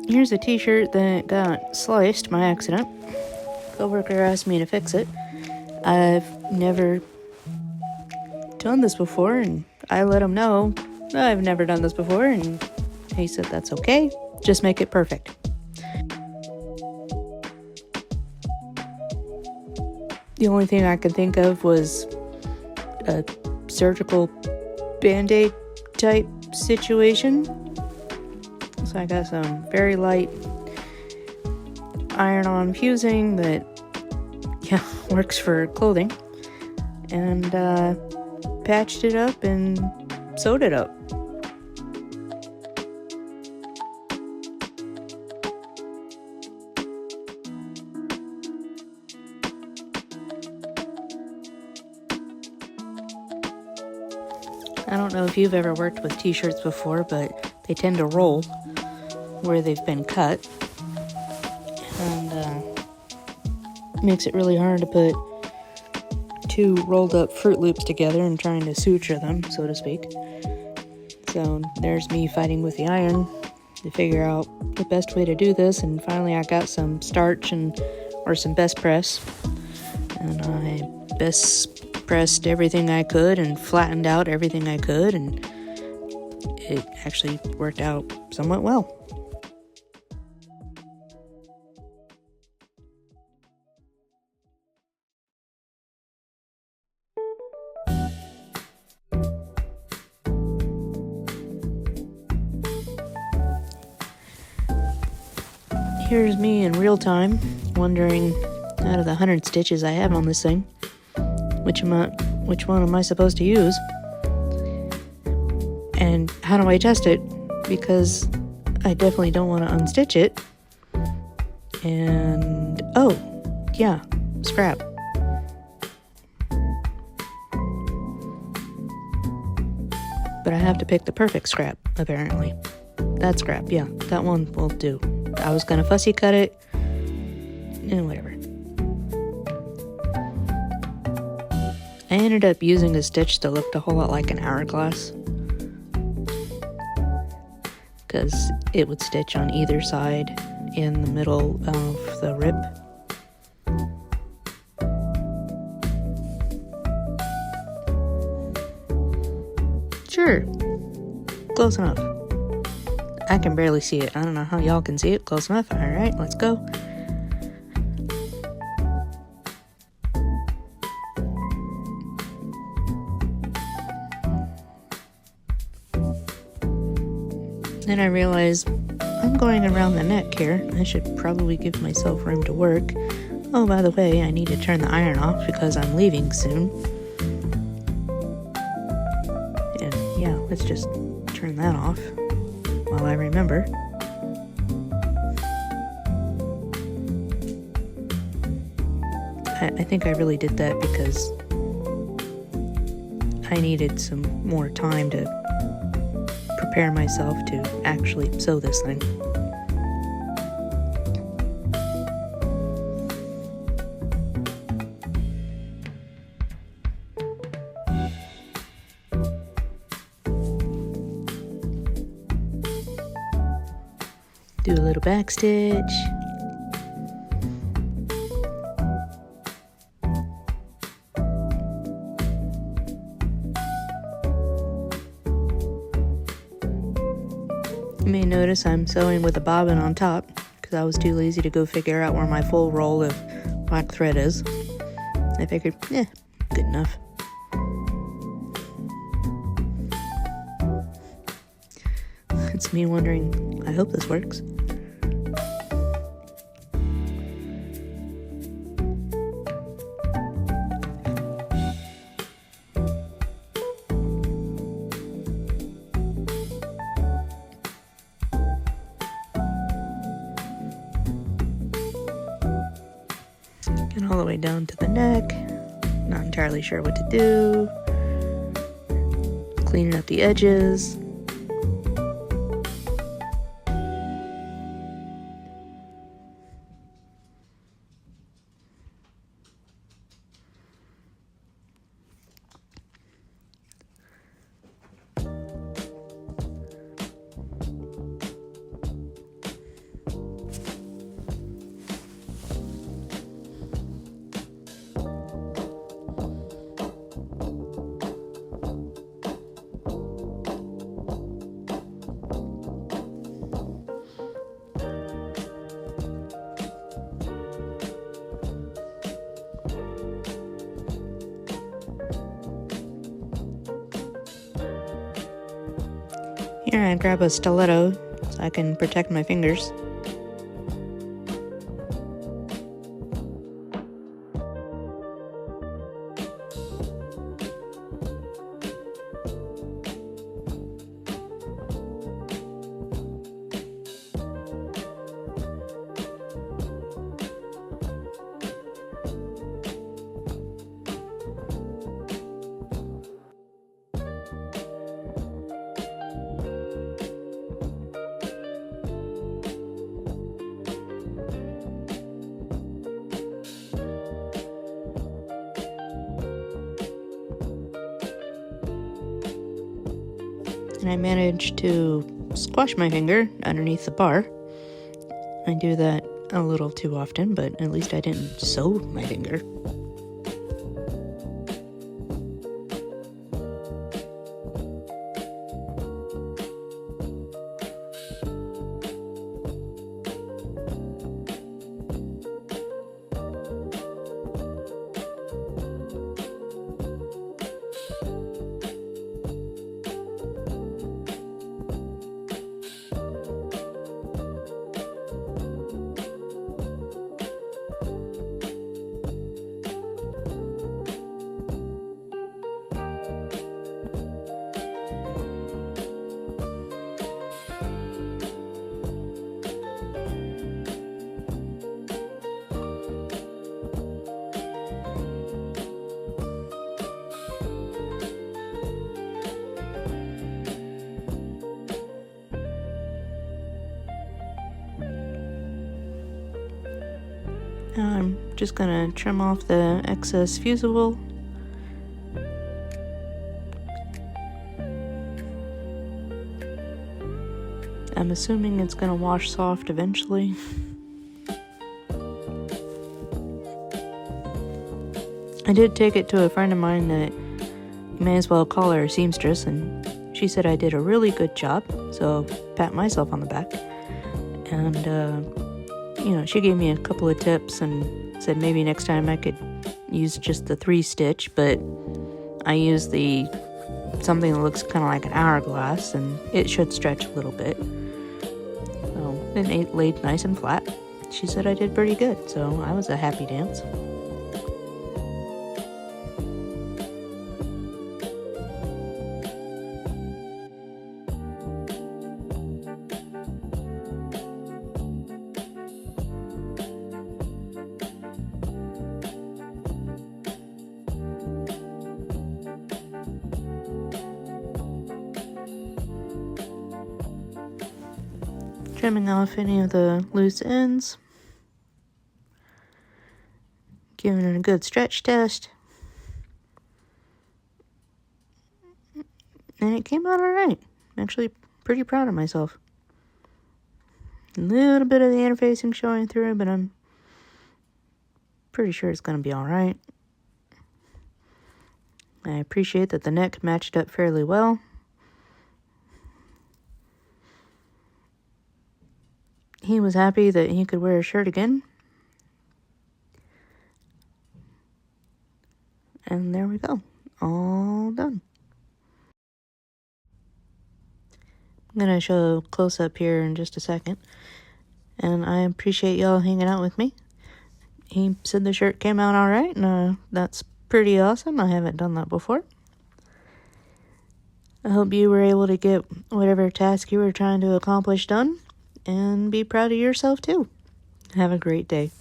Here's a t-shirt that got sliced by accident. Coworker asked me to fix it. I've never done this before, and I let him know I've never done this before, and he said that's okay, just make it perfect. The only thing I could think of was a surgical band-aid type situation. So I got some very light iron-on fusing that works for clothing, and patched it up and sewed it up. I don't know if you've ever worked with t-shirts before, but they tend to roll where they've been cut, and makes it really hard to put two rolled up Fruit Loops together and trying to suture them, so to speak. So there's me fighting with the iron to figure out the best way to do this, and finally I got some starch or some best press, and I best pressed everything I could and flattened out everything I could, and it actually worked out somewhat well. Here's me in real time, wondering, out of the 100 stitches I have on this thing, which one am I supposed to use? And how do I test it? Because I definitely don't want to unstitch it. And, oh, yeah, scrap. But I have to pick the perfect scrap, apparently. That scrap, yeah, that one will do. I was gonna fussy cut it, and whatever. I ended up using a stitch that looked a whole lot like an hourglass, because it would stitch on either side in the middle of the rib. Sure, close enough. I can barely see it. I don't know how y'all can see it. Close enough. All right, let's go. Then I realized I'm going around the neck here. I should probably give myself room to work. Oh, by the way, I need to turn the iron off because I'm leaving soon. And yeah, let's just turn that off while I remember. I think I really did that because I needed some more time to prepare myself to actually sew this thing. Do a little back stitch. You may notice I'm sewing with a bobbin on top because I was too lazy to go figure out where my full roll of black thread is. I figured, good enough. It's me wondering, I hope this works. Get all the way down to the neck. Not entirely sure what to do. Cleaning up the edges. Here I grab a stiletto so I can protect my fingers. And I managed to squash my finger underneath the bar. I do that a little too often, but at least I didn't sew my finger. Now I'm just gonna trim off the excess Fusible. I'm assuming it's gonna wash soft eventually. I did take it to a friend of mine that you may as well call her a seamstress, and she said I did a really good job, so pat myself on the back. And she gave me a couple of tips and said maybe next time I could use just the 3-stitch, but I use something that looks kind of like an hourglass, and it should stretch a little bit. So it laid nice and flat. She said I did pretty good, so I was a happy dance. Trimming off any of the loose ends, giving it a good stretch test, and it came out alright. I'm actually pretty proud of myself. A little bit of the interfacing showing through, but I'm pretty sure it's going to be alright. I appreciate that the neck matched up fairly well. He was happy that he could wear a shirt again. And there we go. All done. I'm going to show a close-up here in just a second. And I appreciate y'all hanging out with me. He said the shirt came out alright, and that's pretty awesome. I haven't done that before. I hope you were able to get whatever task you were trying to accomplish done. And be proud of yourself too. Have a great day.